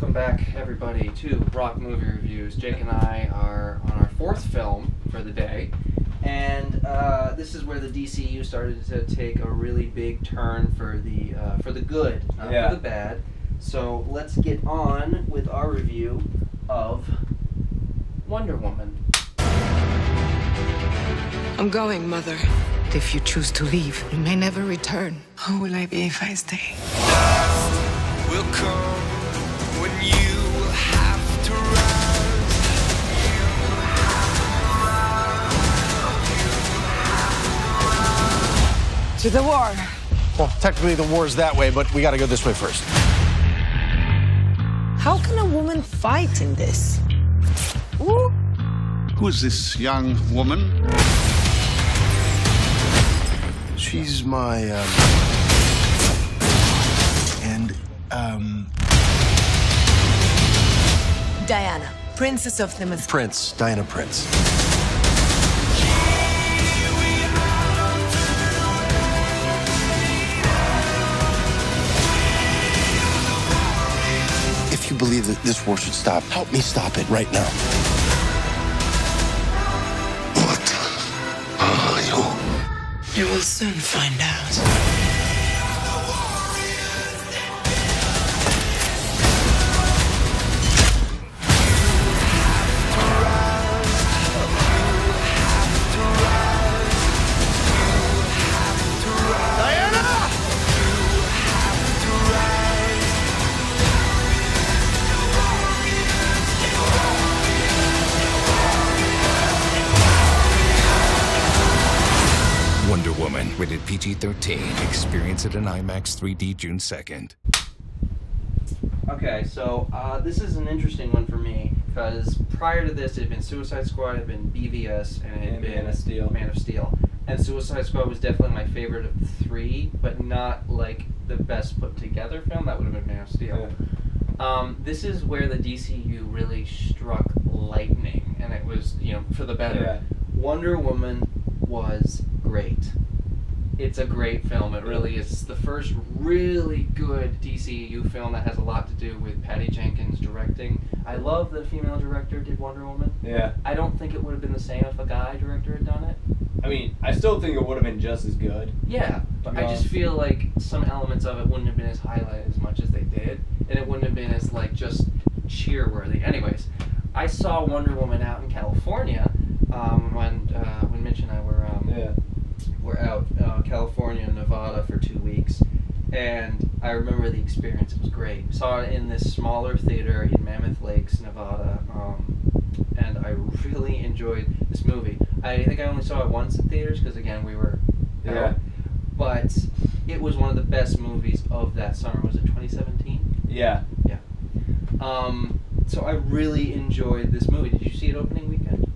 welcome back everybody to Rock Movie Reviews. Jake and I are on our fourth film for the day, and this is where the DCU started to take a really big turn for the good, not for the bad. So let's get on with our review of Wonder Woman. I'm going, Mother. If you choose to leave, you may never return. Who will I be if I stay? Will come when you have to rise. To the war. Well, technically the war's that way, but we gotta go this way first. How can a woman fight in this? Ooh. Who is this young woman? She's my, Diana, Princess of the Prince, Diana Prince. If you believe that this war should stop, help me stop it right now. What are you? You will soon find out. Wonder Woman, rated PG-13. Experience it in IMAX 3D June 2nd. Okay, so this is an interesting one for me, because prior to this it had been Suicide Squad, it had been BVS, and it had been Man of Steel. And Suicide Squad was definitely my favorite of the three, but not like the best put together film. That would have been Man of Steel. Yeah. This is where the DCU really struck lightning, and it was, for the better. Yeah. Wonder Woman was great. It's a great film. It really is. It's the first really good DCU film that has a lot to do with Patty Jenkins directing. I love that a female director did Wonder Woman. Yeah. I don't think it would have been the same if a guy director had done it. I mean, I still think it would have been just as good. Yeah, but I just feel like some elements of it wouldn't have been as highlighted as much as they did, and it wouldn't have been as just cheer-worthy. Anyways, I saw Wonder Woman out in California when Mitch and I were out California and Nevada for 2 weeks, and I remember the experience. It was great. Saw it in this smaller theater in Mammoth Lakes, Nevada, and I really enjoyed this movie. I think I only saw it once in theaters because, again, we were out. But it was one of the best movies of that summer. Was it 2017? Yeah. Yeah. So I really enjoyed this movie. Did you see it opening weekend?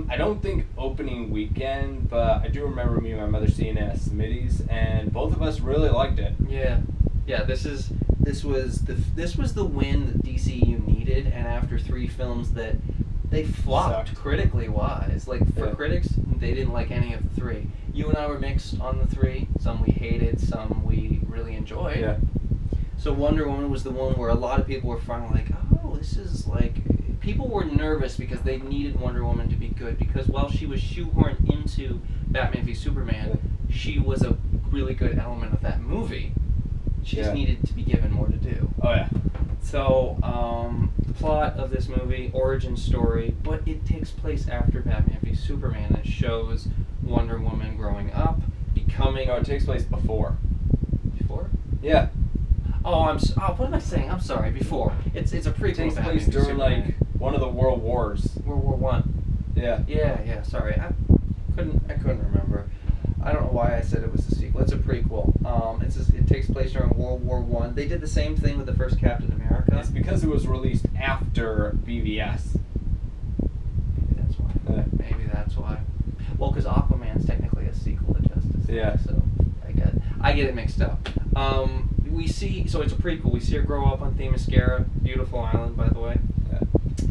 I don't think opening weekend, but I do remember me and my mother seeing it at Smitty's, and both of us really liked it. Yeah. Yeah, this was the win that DCU needed, and after three films that they flopped critically wise. For critics, they didn't like any of the three. You and I were mixed on the three. Some we hated, some we really enjoyed. Yeah. So Wonder Woman was the one where a lot of people were finally like, oh, this is people were nervous because they needed Wonder Woman to be good, because while she was shoehorned into Batman v Superman, she was a really good element of that movie. She just needed to be given more to do. Oh, yeah. So, the plot of this movie, origin story, but it takes place after Batman v Superman. It shows Wonder Woman growing up, becoming... No, it takes place before. Before? Yeah. What am I saying? I'm sorry, before. It's a prequel. It takes place during, one of the World Wars. World War One. Yeah. Yeah, sorry. I couldn't remember. I don't know why I said it was a sequel. It's a prequel. It takes place during World War One. They did the same thing with the first Captain America. It's because it was released after BVS. Maybe that's why. Maybe that's why. Well, because Aquaman's technically a sequel to Justice League, so I get it mixed up. So it's a prequel. We see her grow up on Themyscira, beautiful island, by the way. Yeah.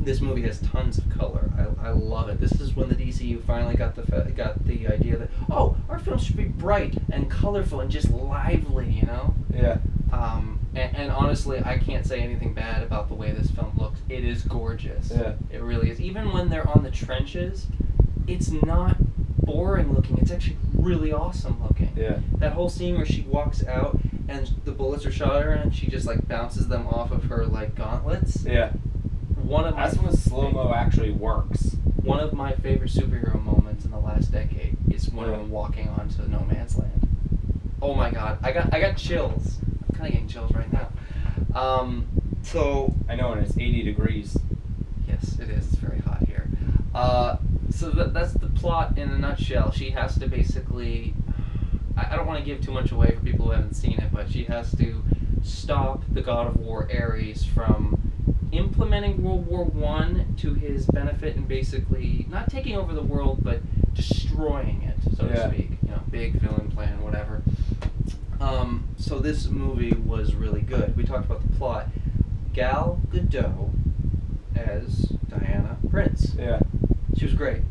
This movie has tons of color. I love it. This is when the DCU finally got the idea that, our films should be bright and colorful and just lively, Yeah. And And honestly, I can't say anything bad about the way this film looks. It is gorgeous. Yeah. It really is. Even when they're on the trenches, it's not boring looking. It's actually really awesome looking. Yeah. That whole scene where she walks out and the bullets are shot at her and she just like bounces them off of her like gauntlets. Yeah. That's when slow-mo actually works. One of my favorite superhero moments in the last decade is Wonder Woman walking onto No Man's Land. Oh my god, I got chills. I'm kind of getting chills right now. So I know, and it's 80 degrees. yes, it is. It's very hot here. So that's the plot in a nutshell. She has to basically, I don't want to give too much away for people who haven't seen it, but she has to stop the God of War Ares from implementing World War I to his benefit and basically not taking over the world, but destroying it, so to speak. You know, big villain plan, whatever. So this movie was really good. We talked about the plot. Gal Gadot as Diana Prince. Yeah. She was great.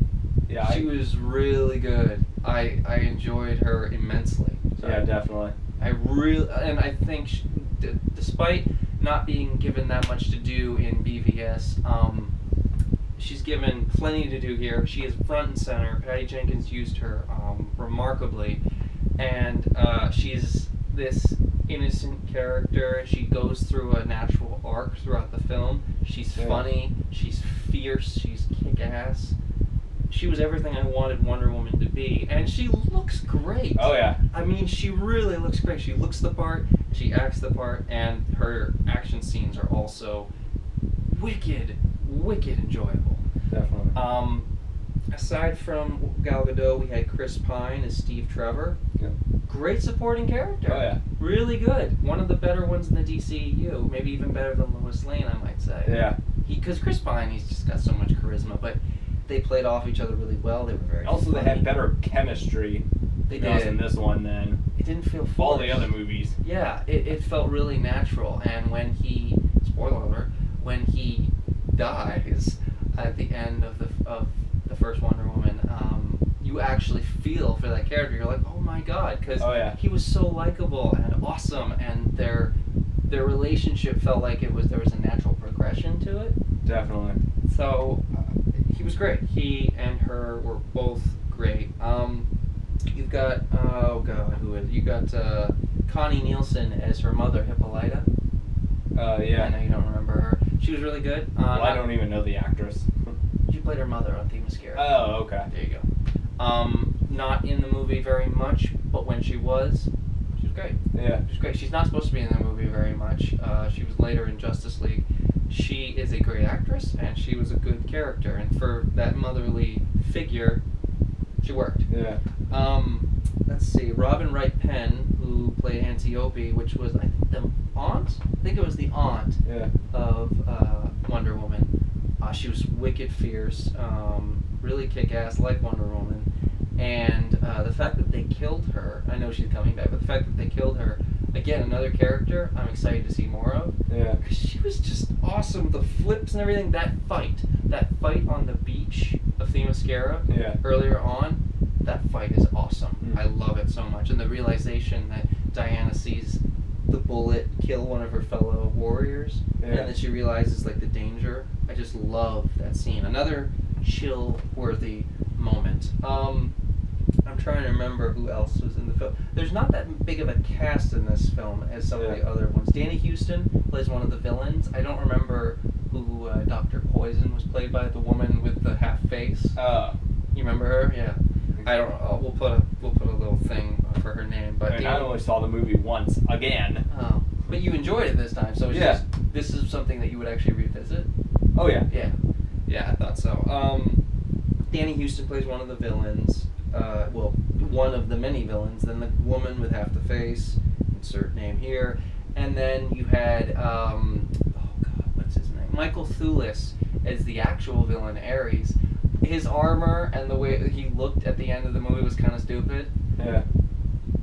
Yeah. She was really good. I enjoyed her immensely. So Yeah, definitely. and I think despite not being given that much to do in BVS, she's given plenty to do here. She is front and center. Patty Jenkins used her remarkably, and she's this innocent character. She goes through a natural arc throughout the film. She's funny. She's fierce. She's kick-ass. She was everything I wanted Wonder Woman to be, and she looks great. Oh yeah. I mean, she really looks great. She looks the part, she acts the part, and her action scenes are also wicked enjoyable. Definitely. Aside from Gal Gadot, we had Chris Pine as Steve Trevor. Yeah. Great supporting character. Oh yeah. Really good. One of the better ones in the DCEU. Maybe even better than Lois Lane, I might say. Yeah. Because Chris Pine, he's just got so much charisma, but they played off each other really well. They were very Also, they funny. had better chemistry. They to be honest, did. in this one than It didn't feel forced. all the other movies. Yeah, it felt really natural. And when he, spoiler alert, when he dies at the end of the first Wonder Woman, you actually feel for that character. You're like, oh my god, because he was so likable and awesome, and their relationship felt like there was a natural progression to it. Definitely. So he was great. He and her were both great. You've got you got Connie Nielsen as her mother, Hippolyta. Yeah. I know you don't remember her. She was really good. Well, I don't even know the actress. She played her mother on Themyscira. Oh, okay. There you go. Not in the movie very much, but when she was great. Yeah. She was great. She's not supposed to be in the movie very much. She was later in Justice League. She is a great actress, and she was a good character. And for that motherly figure, she worked. Yeah. Let's see. Robin Wright Penn, who played Antiope, which was, I think, the aunt? I think it was the aunt of Wonder Woman. She was wicked fierce, really kick-ass like Wonder Woman. And the fact that they killed her, I know she's coming back, but the fact that they killed her, again, another character I'm excited to see more of. Yeah. Because she was just awesome. The flips and everything. That fight on the beach of Themyscira earlier on, that fight is awesome. I love it so much. And the realization that Diana sees the bullet kill one of her fellow warriors, and then she realizes like the danger. I just love that scene. Another chill-worthy moment. I'm trying to remember who else was in the film. There's not that big of a cast in this film as some of the other ones. Danny Houston plays one of the villains. I don't remember who Dr. Poison was played by, the woman with the half face. You remember her? Yeah. I don't. We'll put a little thing for her name. But I only saw the movie once again. Oh, but you enjoyed it this time, so it's just, this is something that you would actually revisit. Oh yeah. Yeah, I thought so. Danny Houston plays one of the villains. Well, one of the many villains. Then the woman with half the face. Insert name here. And then you had what's his name? Michael Thulis as the actual villain, Ares. His armor and the way he looked at the end of the movie was kind of stupid. Yeah.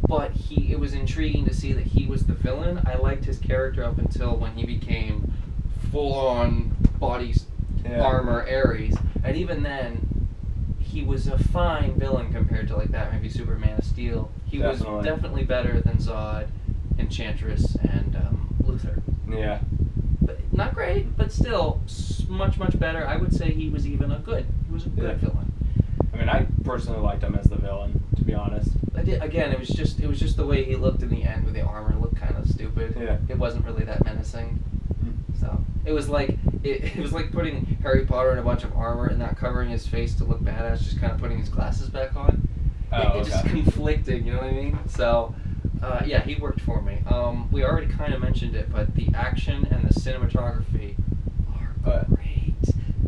But it was intriguing to see that he was the villain. I liked his character up until when he became full-on body armor Ares. And even then, he was a fine villain compared to like that, maybe Superman of Steel. He was definitely better than Zod, Enchantress, and Luthor. Yeah. But not great, but still much better. I would say he was a good villain. I mean, I personally liked him as the villain, to be honest. I did, again, it was just the way he looked in the end with the armor. It looked kind of stupid. Yeah. It wasn't really that menacing. So it was like it was like putting Harry Potter in a bunch of armor and not covering his face to look badass, just kind of putting his glasses back on. It's just conflicting, you know what I mean? So yeah, he worked for me. We already kind of mentioned it, but the action and the cinematography are great.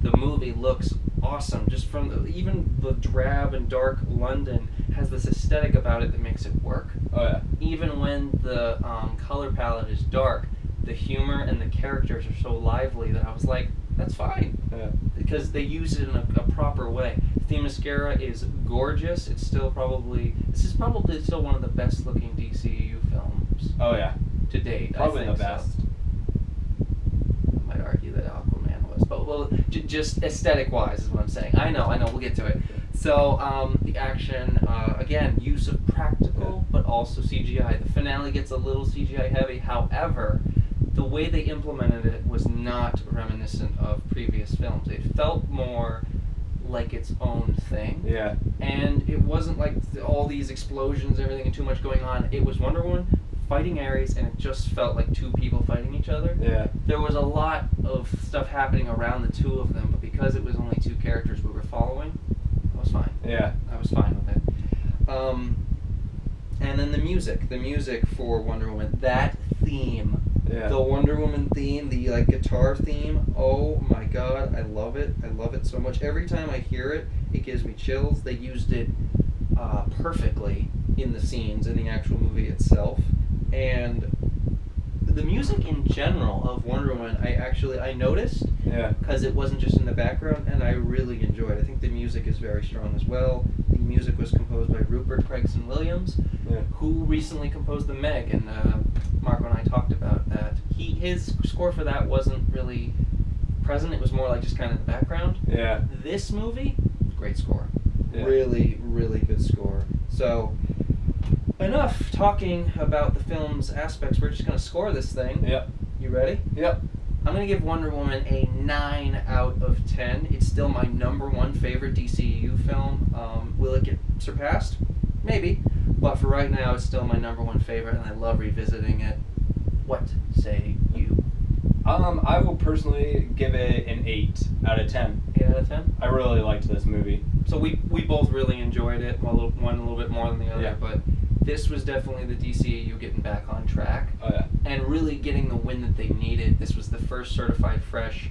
The movie looks awesome. Just from even the drab and dark London has this aesthetic about it that makes it work. Oh yeah. Even when the color palette is dark, the humor and the characters are so lively that I was like, that's fine. Yeah. Because they use it in a proper way. Themyscira is gorgeous. This is probably still one of the best looking DCEU films. Oh yeah. To date, Probably I think the best. So. I might argue that Aquaman was, but just aesthetic wise is what I'm saying. I know, we'll get to it. So the action, again, use of practical, but also CGI. The finale gets a little CGI heavy. However, the way they implemented it was not reminiscent of previous films. It felt more like its own thing. Yeah. And it wasn't like all these explosions, everything, and too much going on. It was Wonder Woman fighting Ares, and it just felt like two people fighting each other. Yeah. There was a lot of stuff happening around the two of them, but because it was only two characters we were following, I was fine. Yeah. I was fine with it. And then the music for Wonder Woman, that theme, the Wonder Woman theme, the like guitar theme, oh my god, I love it so much. Every time I hear it, it gives me chills. They used it perfectly in the scenes, in the actual movie itself. And the music in general of Wonder Woman, I noticed, because it wasn't just in the background, and I really enjoyed. I think the music is very strong as well. The music was composed by Rupert Gregson-Williams, who recently composed the Meg, and Marco and I talked about that. His score for that wasn't really present. It was more like just kind of in the background. Yeah. This movie, great score. Yeah. Really, really good score. So, enough talking about the film's aspects. We're just going to score this thing. Yep. You ready? Yep. I'm going to give Wonder Woman a 9 out of 10. It's still my #1 favorite DCEU film. Will it get surpassed? Maybe. But for right now, it's still my #1 favorite, and I love revisiting it. What say you? I will personally give it an 8 out of 10. 8 out of 10? I really liked this movie. So we both really enjoyed it, one a little bit more than the other, Yeah. but this was definitely the DCEU getting back on track. Oh yeah. And really getting the win that they needed. This was the first certified fresh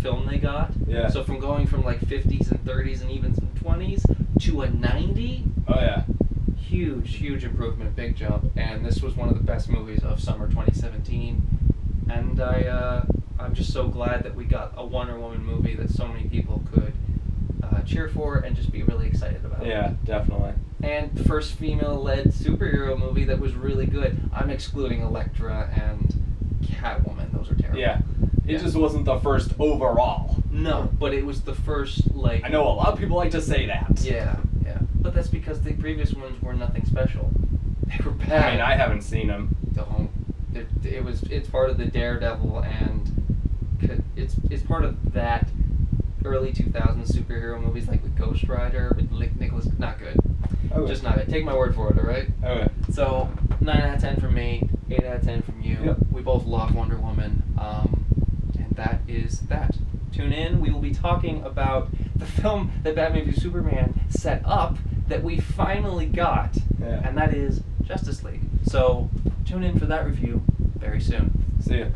film they got. Yeah. So from going from like 50s and 30s and even some 20s to a 90, Oh yeah. huge improvement, big jump. And this was one of the best movies of summer 2017. And I'm just so glad that we got a Wonder Woman movie that so many people could cheer for and just be really excited about. Yeah, definitely. And the first female-led superhero movie that was really good. I'm excluding Elektra and Catwoman. Those are terrible. Yeah. It just wasn't the first overall. No, but it was the first, like... I know a lot of people like to say that. Yeah. But that's because the previous ones were nothing special. They were bad. I mean, I haven't seen them. Don't. It's part of the Daredevil, and it's part of that early 2000s superhero movies, like with Ghost Rider, with Nicholas. Not good. Okay. Just not good. Take my word for it, all right? Okay. So 9 out of 10 from me, 8 out of 10 from you. Yep. We both love Wonder Woman, and that is that. Tune in. We will be talking about the film that Batman v Superman set up that we finally got, and that is Justice League. So tune in for that review very soon. See ya.